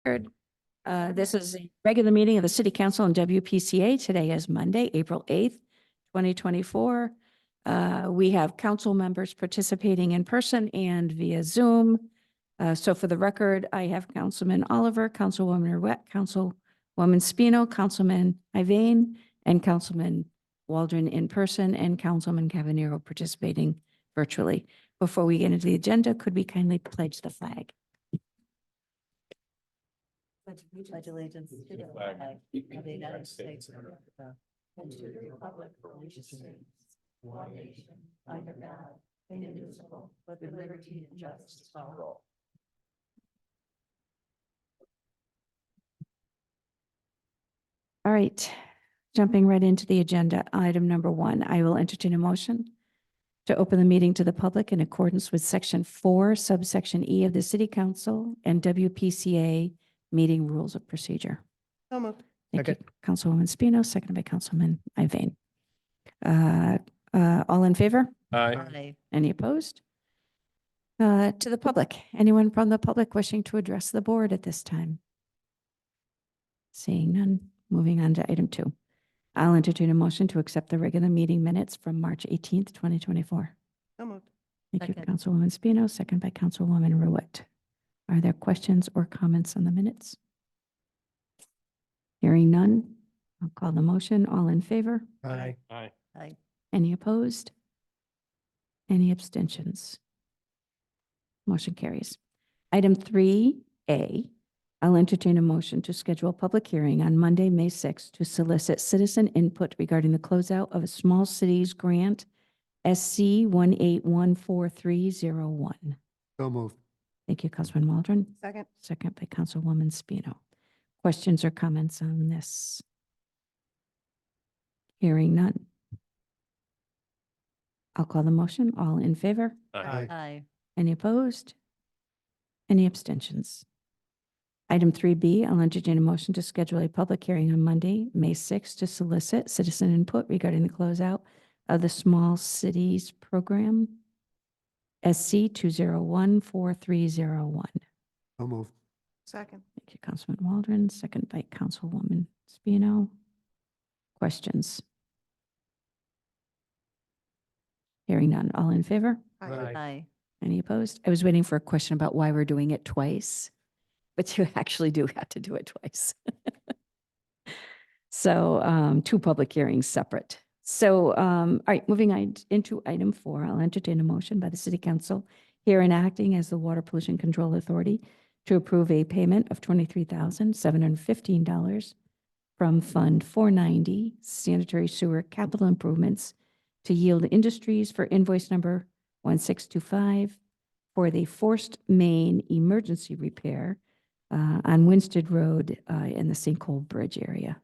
This is a regular meeting of the City Council and WPCA. Today is Monday, April 8th, 2024. We have council members participating in person and via Zoom. So for the record, I have Councilman Oliver, Councilwoman Ruette, Councilwoman Spino, Councilman Iveyne, and Councilman Waldron in person, and Councilman Cavanero participating virtually. Before we get into the agenda, could we kindly pledge the flag? Pledge allegiance to the flag of the United States of America and to the republic for which it stands, one nation, under God, indivisible, with liberty and justice for all. All right, jumping right into the agenda, item number 1, I will entertain a motion to open the meeting to the public in accordance with Section 4, subsection E of the City Council and WPCA meeting rules of procedure. So moved. Thank you, Councilwoman Spino, seconded by Councilman Iveyne. All in favor? Aye. Any opposed? To the public, anyone from the public wishing to address the board at this time? Seeing none, moving on to item 2. I'll entertain a motion to accept the regular meeting minutes from March 18th, 2024. So moved. Thank you, Second. Councilwoman Spino, second by Councilwoman Ruette. Are there questions or comments on the minutes? Hearing none, I'll call the motion. All in favor? Aye. Any opposed? Any abstentions? Motion carries. Item 3A, I'll entertain a motion to schedule a public hearing on Monday, May 6th to solicit citizen input regarding the closeout of a small cities grant SC 1814301. So moved. Thank you, Councilman Waldron. Second. Second by Councilwoman Spino. Questions or comments on this? Hearing none. I'll call the motion. All in favor? Aye. Any opposed? Any abstentions? Item 3B, I'll entertain a motion to schedule a public hearing on Monday, May 6th to solicit citizen input regarding the closeout of the Small Cities Program, SC 2014301. So moved. Second. Thank you, Councilman Waldron, second by Councilwoman Spino. Questions? Hearing none. All in favor? Aye. Any opposed? I was waiting for a question about why we're doing it twice, but you actually do have to do it twice. So 2 public hearings separate. So, all right, moving into item 4, I'll entertain a motion by the City Council here enacting as the Water Pollution Control Authority to approve a payment of $23,715 from Fund 490 Sanitary Sewer Capital Improvements to Yield Industries for invoice number 1625 for the forced main emergency repair on Winstead Road in the Sinkhole Bridge area.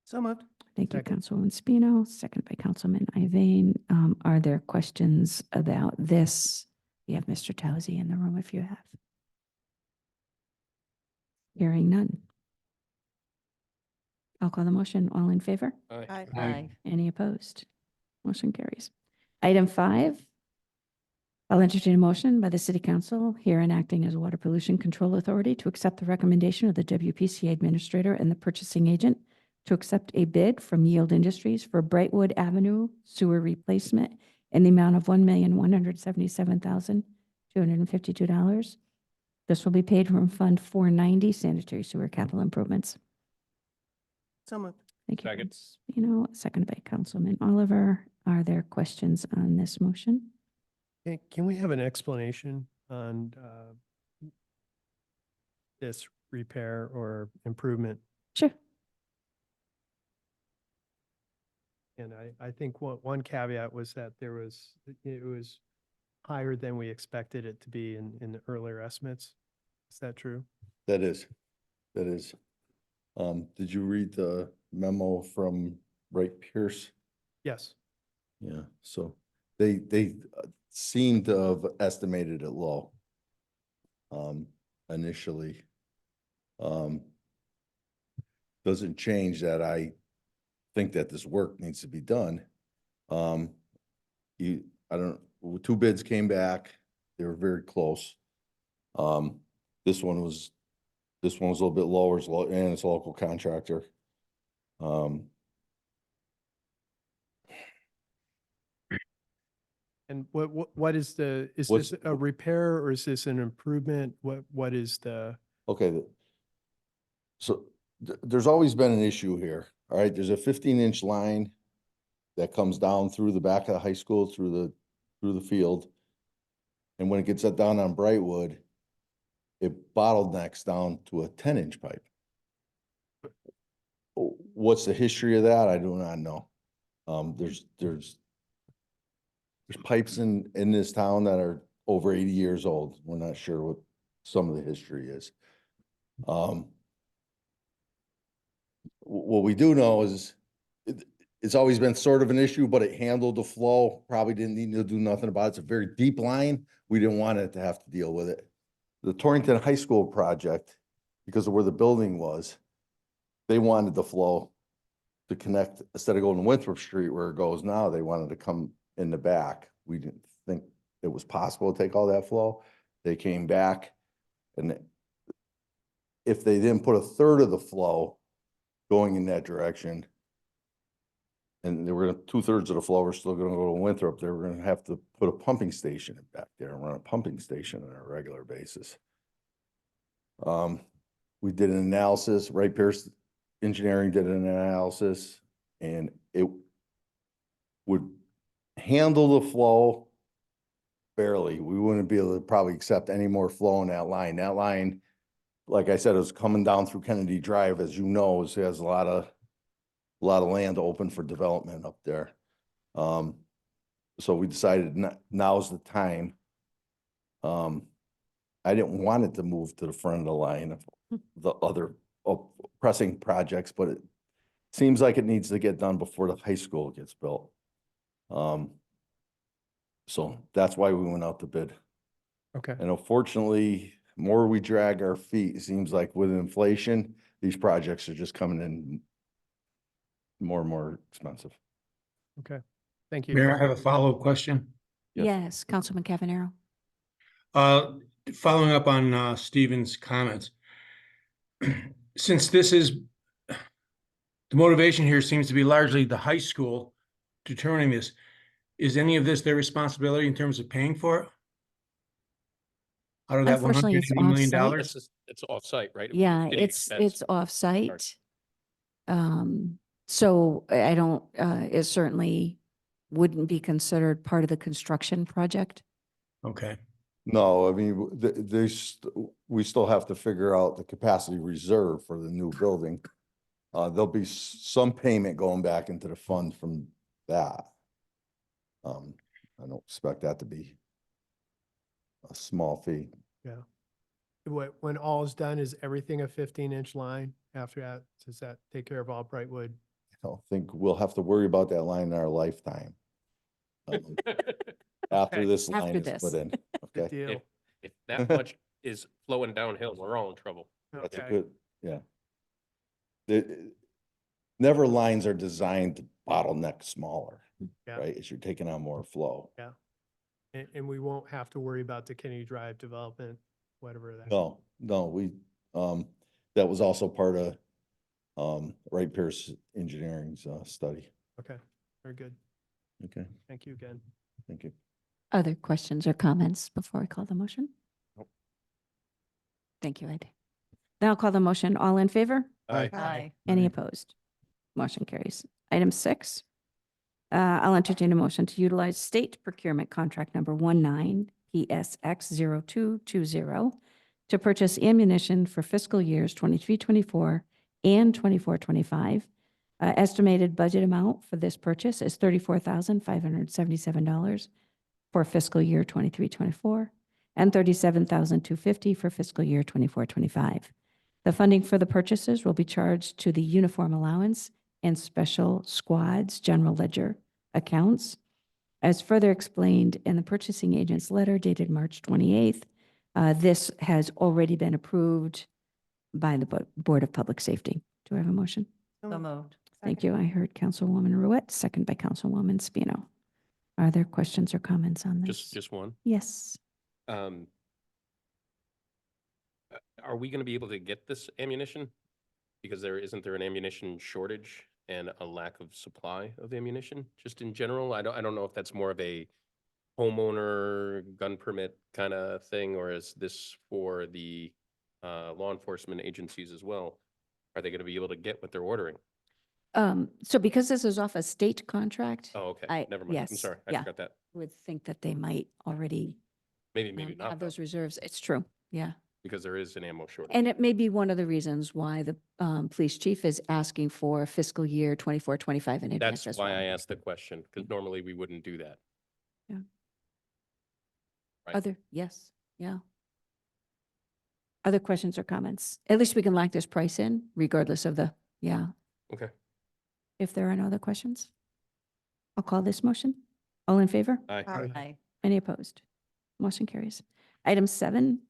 So moved. Thank you, Second. Councilwoman Spino, second by Councilman Iveyne. Are there questions about this? We have Mr. Towsey in the room if you have. Hearing none. I'll call the motion. All in favor? Aye. Any opposed? Motion carries. Item 5, I'll entertain a motion by the City Council here enacting as a Water Pollution Control Authority to accept the recommendation of the WPCA Administrator and the Purchasing Agent to accept a bid from Yield Industries for Brightwood Avenue sewer replacement in the amount of $1,177,252. This will be paid from Fund 490 Sanitary Sewer Capital Improvements. So moved. Thank you. Second. Seconded by Councilman Oliver. Are there questions on this motion? Can we have an explanation on this repair or improvement? Sure. And I think one caveat was that it was higher than we expected it to be in the earlier estimates. Is that true? That is. Did you read the memo from Wright Pierce? Yes. Yeah, so they seem to have estimated it low. Initially. Doesn't change that I think that this work needs to be done. I don't, 2 bids came back. They were very close. This one was This one's a little bit lower, and it's a local contractor. And what is is What's- this a repair or is this an improvement? What is Okay. So there's always been an issue here. All right, there's a 15-inch line that comes down through the back of the high school, through the field. And when it gets down on Brightwood, it bottlenecks down to a 10-inch pipe. What's the history of that? I do not know. There's pipes in this town that are over 80 years old. We're not sure what some of the history is. What we do know is it's always been sort of an issue, but it handled the flow, probably didn't need to do nothing about it. It's a very deep line. We didn't want it to have to deal with it. The Torrington High School project, because of where the building was, they wanted the flow to connect, instead of going to Winthrop Street where it goes now, they wanted to come in the back. We didn't think it was possible to take all that flow. They came back, and if they didn't put a third of the flow going in that direction, and they were 2/3 of the flow were still gonna go to Winthrop, they were gonna have to put a pumping station back there and run a pumping station on a regular basis. We did an analysis, Wright Pierce Engineering did an analysis, and it would handle the flow barely. We wouldn't be able to probably accept any more flow in that line. That line, like I said, is coming down through Kennedy Drive, as you know, it has a lot of land open for development up there. So we decided now's the time. I didn't want it to move to the front of the line of the other pressing projects, but it seems like it needs to get done before the high school gets built. So that's why we went out to bid. Okay. And unfortunately, more we drag our feet, it seems like with inflation, these projects are just coming in more and more expensive. Okay. Thank you. Mayor, I have a follow-up question. Yes. Yes, Councilman Cavanero. Following up on Stephen's comments. Since this is, the motivation here seems to be largely the high school determining this, is any of this their responsibility in terms of paying for it? Out of that Unfortunately, it's $180 million? off-site. It's off-site, right? Yeah, City it's expense. off-site. So I don't, it certainly wouldn't be considered part of the construction project. Okay, No, I mean, we still have to figure out the capacity reserve for the new building. There'll be some payment going back into the fund from that. I don't expect that to be a small fee. Yeah. When all is done, is everything a 15-inch line? After that, does that take care of all Brightwood? I don't think we'll have to worry about that line in our lifetime. After Okay. this line After is this. put in, Good okay? deal. If that much is flowing downhill, we're all in trouble. That's a Okay. good, yeah. Never lines are designed to bottleneck smaller, Yeah. right? As you're taking on more flow. And we won't have to worry about the Kennedy Drive development, whatever that. No, that was also part of, Wright Pierce Engineering's, study. Okay, very good. Okay, Thank you again. thank you. Other questions or comments before I call the motion? Nope. Thank you, Ed. Then I'll call the motion. All in favor? Aye. Aye. Any opposed? Motion carries. Item 6, I'll entertain a motion to utilize state procurement contract number 19 PSX 0220 to purchase ammunition for fiscal years 23-24 and 24-25. Estimated budget amount for this purchase is $34,577 for fiscal year 23-24 and $37,250 for fiscal year 24-25. The funding for the purchases will be charged to the uniform allowance and special squads general ledger accounts. As further explained in the purchasing agent's letter dated March 28th, this has already been approved by the Board of Public Safety. Do I have a motion? So moved. Thank you. I heard Councilwoman Ruette, second by Councilwoman Spino. Are there questions or comments on this? Just one. Yes. Um, Are we gonna be able to get this ammunition? Because isn't there an ammunition shortage and a lack of supply of ammunition, just in general? I don't know if that's more of a homeowner gun permit kind of thing, or is this for the law enforcement agencies as well? Are they gonna be able to get what they're ordering? So because this is off a state contract. Oh, okay, never mind. I'm Yes, sorry, I yeah, forgot that. would think that they might already Maybe not, have though, those reserves. It's true, yeah. because there is an ammo shortage. And it may be one of the reasons why the police chief is asking for fiscal year 24, 25 in advance That's as why I well. asked the question, because normally we wouldn't do that. right. Yes, yeah. Other questions or comments? At least we can lock this price in regardless of the, yeah. Okay. If there are no other questions, I'll call this motion. All in favor? Aye. Aye. Any opposed? Motion carries. Item 7,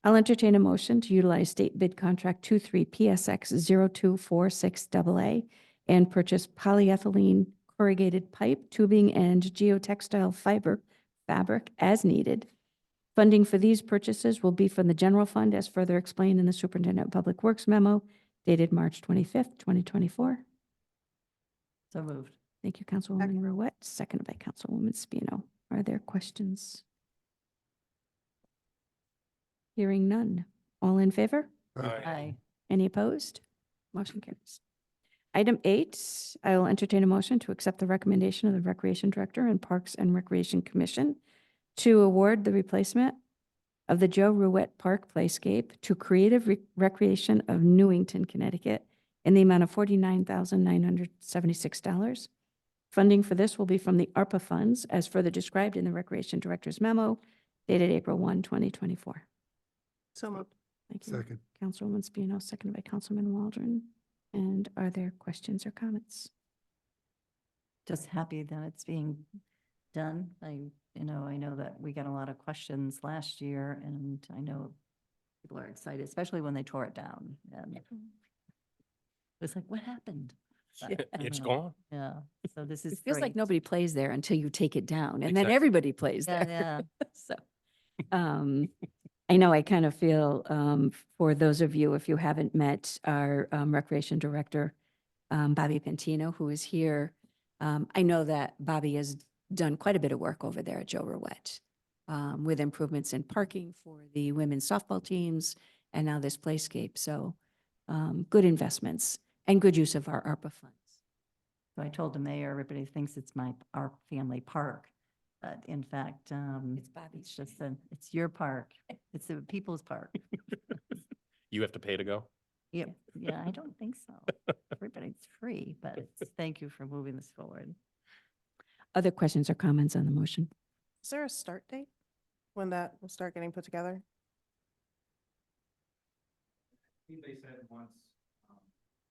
I'll entertain a motion to utilize state bid contract 23 PSX 0246AA and purchase polyethylene corrugated pipe, tubing, and geotextile fiber fabric as needed. Funding for these purchases will be from the general fund as further explained in the Superintendent of Public Works memo dated March 25th, 2024. So moved. Thank you, Councilwoman Ruette, seconded by Councilwoman Spino. Are there questions? Hearing none. All in favor? Aye. Any opposed? Motion carries. Item 8, I will entertain a motion to accept the recommendation of the Recreation Director and Parks and Recreation Commission to award the replacement of the Joe Ruette Park Playscape to Creative Recreation of Newington, Connecticut in the amount of $49,976. Funding for this will be from the ARPA funds as further described in the Recreation Director's memo dated April 1, 2024. So moved. Thank you. Councilwoman Spino, seconded by Councilman Waldron. And are there questions or comments? Just happy that it's being done. I know that we got a lot of questions last year, and I know people are excited, especially when they tore it down. And it was like, what happened? But I It's don't know. gone. Yeah, so this is It feels like great. nobody plays there until you take it down, and then Exactly. everybody plays Yeah, there. yeah. So, I know I kind of feel, for those of you, if you haven't met our Recreation Director, Bobby Pentino, who is here, I know that Bobby has done quite a bit of work over there at Joe Ruette, with improvements in parking for the women's softball teams and now this playscape. So good investments and good use of our ARPA funds. So I told the mayor, everybody thinks it's our family park. But in fact, It's Bobby's. it's just it's your park. It's the people's park. You have to pay to go? Yep. Yeah, I don't think so. Everybody's free, but thank you for moving this forward. Other questions or comments on the motion? Is there a start date when that will start getting put together? They said once,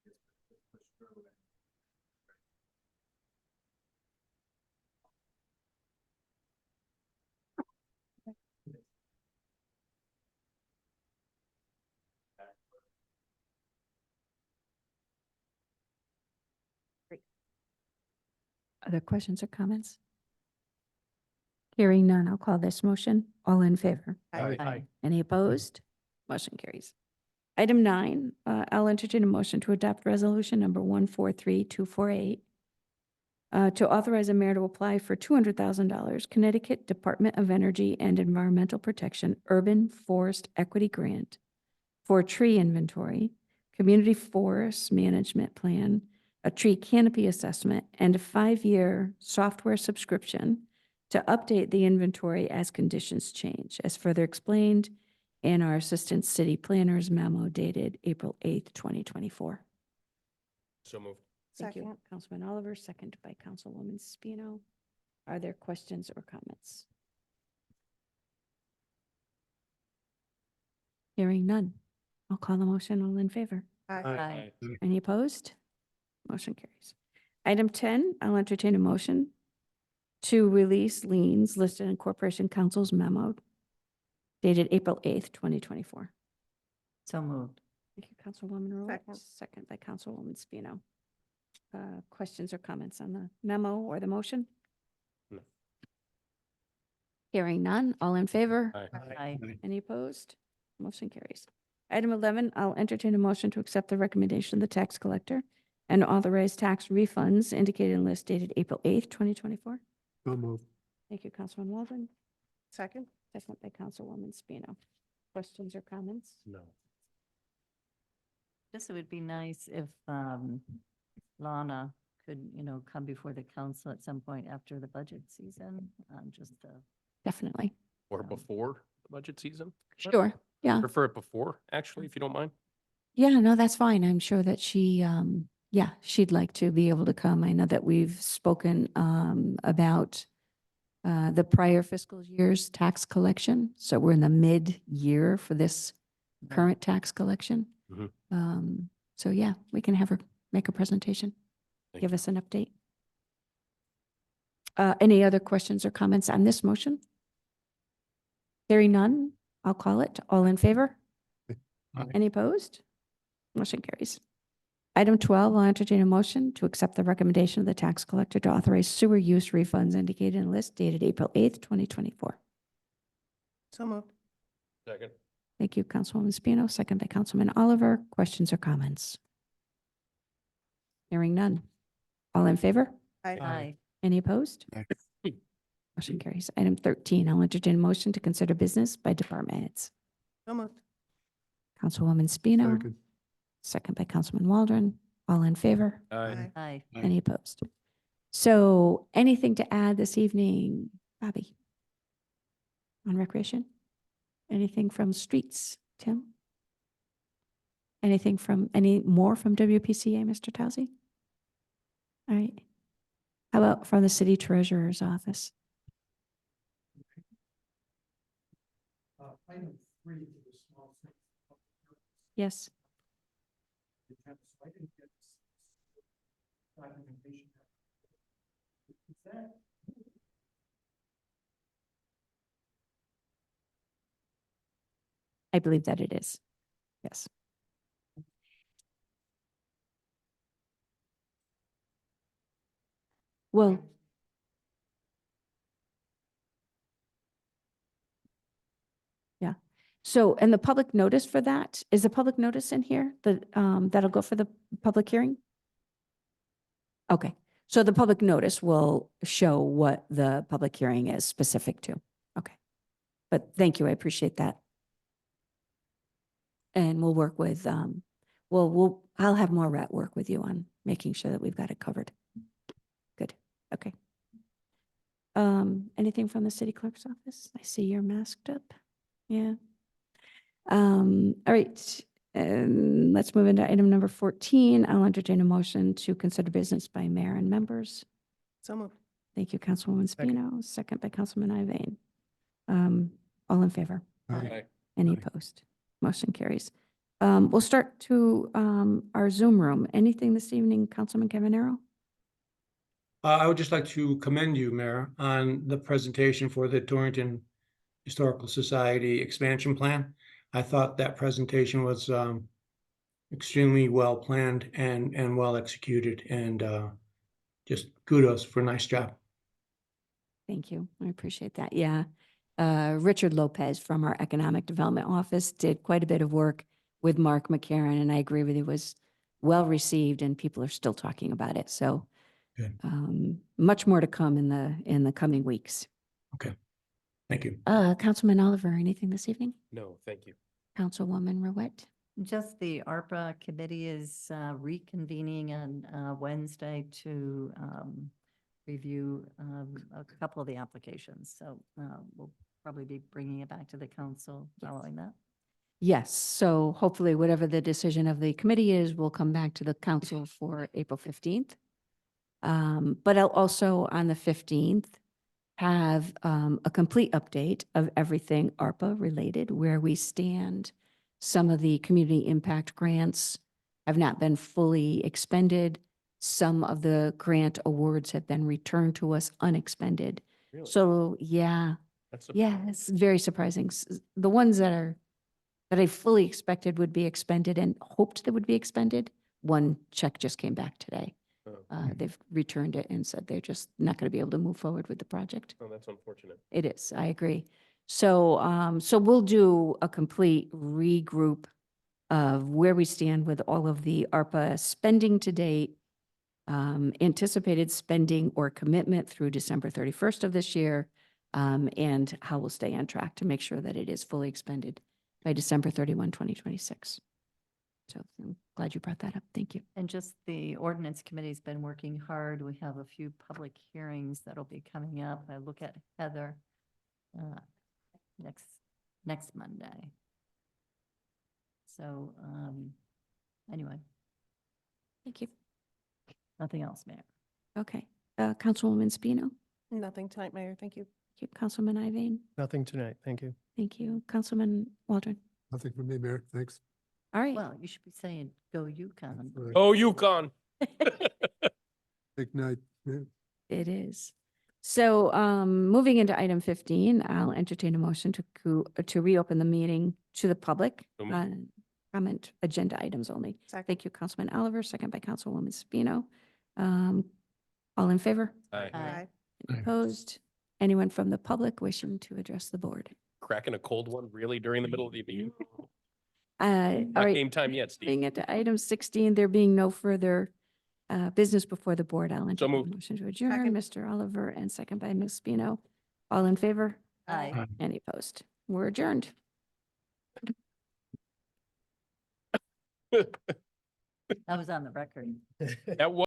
it's pushed through and Other questions or comments? Hearing none, I'll call this motion. All in favor? Aye. Any opposed? Motion carries. Item 9, I'll entertain a motion to adopt resolution number 143248 to authorize a mayor to apply for $200,000 Connecticut Department of Energy and Environmental Protection Urban Forest Equity Grant for tree inventory, community forest management plan, a tree canopy assessment, and a 5-year software subscription to update the inventory as conditions change, as further explained in our Assistant City Planner's memo dated April 8th, 2024. So moved. Thank you, Second. Councilman Oliver, seconded by Councilwoman Spino. Are there questions or comments? Hearing none. I'll call the motion. All in favor? Aye. Any opposed? Motion carries. Item 10, I'll entertain a motion to release liens listed in Corporation Council's memo dated April 8th, 2024. So moved. Thank you, Councilwoman Ruette, Second. second by Councilwoman Spino. Questions or comments on the memo or the motion? No. Hearing none, all in favor? Aye. Aye. Any opposed? Motion carries. Item 11, I'll entertain a motion to accept the recommendation of the tax collector and authorize tax refunds indicated in list dated April 8th, 2024. So moved. Thank you, Councilman Waldron. Second? Second by Councilwoman Spino. Questions or comments? No. Guess it would be nice if Lana could, come before the council at some point after the budget season, just to. Definitely. Or before the budget season? Sure. Yeah. Prefer it before, actually, if you don't mind. Yeah, no, that's fine. I'm sure that she, yeah, she'd like to be able to come. I know that we've spoken about the prior fiscal year's tax collection. So we're in the mid-year for this current tax collection. Mhm. So yeah, we can have her make a presentation, Thank give you. us an update. Any other questions or comments on this motion? Hearing none, I'll call it. All in favor? Aye. Any opposed? Motion carries. Item 12, I'll entertain a motion to accept the recommendation of the tax collector to authorize sewer use refunds indicated in the list dated April 8th, 2024. So moved. Second. Thank you, Councilwoman Spino, second by Councilman Oliver. Questions or comments? Hearing none. All in favor? Aye. Any opposed? Motion carries. Item 13, I'll entertain a motion to consider business by department heads. So moved. Councilwoman Spino, second by Councilman Waldron. All in favor? Aye. Aye. Any opposed? So anything to add this evening, Bobby? On recreation? Anything from streets, Tim? Any more from WPCA, Mr. Towsey? All right. How about from the city treasurer's office? Item 3 to the small thing. Yes. So I didn't get this documentation. Is that? I believe that it is. Yes. Well, yeah. So, and the public notice for that, is the public notice in here? That'll go for the public hearing? Okay. So the public notice will show what the public hearing is specific to. Okay. But thank you. I appreciate that. And we'll work with, I'll have more Maureen work with you on making sure that we've got it covered. Good. Okay. Anything from the city clerk's office? I see you're masked up. Yeah. All right. Let's move into item number 14. I'll entertain a motion to consider business by mayor and members. So moved. Thank you, Councilwoman Second. Spino, second by Councilman Iveyne. All in favor? Aye. Any opposed? Motion carries. We'll start to our Zoom room. Anything this evening, Councilman Cavanero? I would just like to commend you, Mayor, on the presentation for the Torrington Historical Society expansion plan. I thought that presentation was extremely well planned and well executed, and just kudos for a nice job. Thank you. I appreciate that. Yeah. Richard Lopez from our Economic Development Office did quite a bit of work with Mark McCarron, and I agree with you, it was well received and people are still talking about it. So Good. much more to come in the coming weeks. Thank you. Councilman Oliver, anything this evening? No, thank you. Councilwoman Ruette? Just the ARPA committee is reconvening on Wednesday to review a couple of the applications. So we'll probably be bringing it back to the council following that. Yes. So hopefully whatever the decision of the committee is, we'll come back to the council for April 15th. But I'll also on the 15th have a complete update of everything ARPA related, where we stand. Some of the community impact grants have not been fully expended. Some of the grant awards have been returned to us unexpended. Really? So yeah, That's yeah, it's very surprising. The ones that I fully expected would be expended and hoped that would be expended, one check just came back today. Oh. They've returned it and said they're just not going to be able to move forward with the project. Oh, that's unfortunate. It is, I agree. So, so we'll do a complete regroup of where we stand with all of the ARPA spending to date, anticipated spending or commitment through December 31st of this year, and how we'll stay on track to make sure that it is fully expended by December 31, 2026. So I'm glad you brought that up. Thank you. And just the ordinance committee's been working hard. We have a few public hearings that'll be coming up. I look at Heather next Monday. So, anyway, Thank you. nothing else, Mayor. Okay. Councilwoman Spino? Nothing tonight, Mayor. Thank you. Thank you. Councilman Iveyne? Nothing tonight. Thank you. Thank you. Councilman Waldron? Nothing from me, Mayor. Thanks. All right. Well, you should be saying, go UConn. Oh, UConn. Big night. Yeah. It is. So, moving into item 15, I'll entertain a motion to reopen the meeting to the public. So moved. Comment agenda items only. Second. Thank you, Councilman Oliver, second by Councilwoman Spino. All in favor? Aye. Aye. Any Opposed? Anyone from the public wishing to address the board? Cracking a cold one really during the middle of the meeting. All Not right. game time yet, Steve. Moving into item 16, there being no further business before the board, I'll entertain a moved. motion to adjourn. Second. Mr. Oliver and second by Ms. Spino. All in favor? Aye. Any opposed? We're adjourned. I was on the record. That was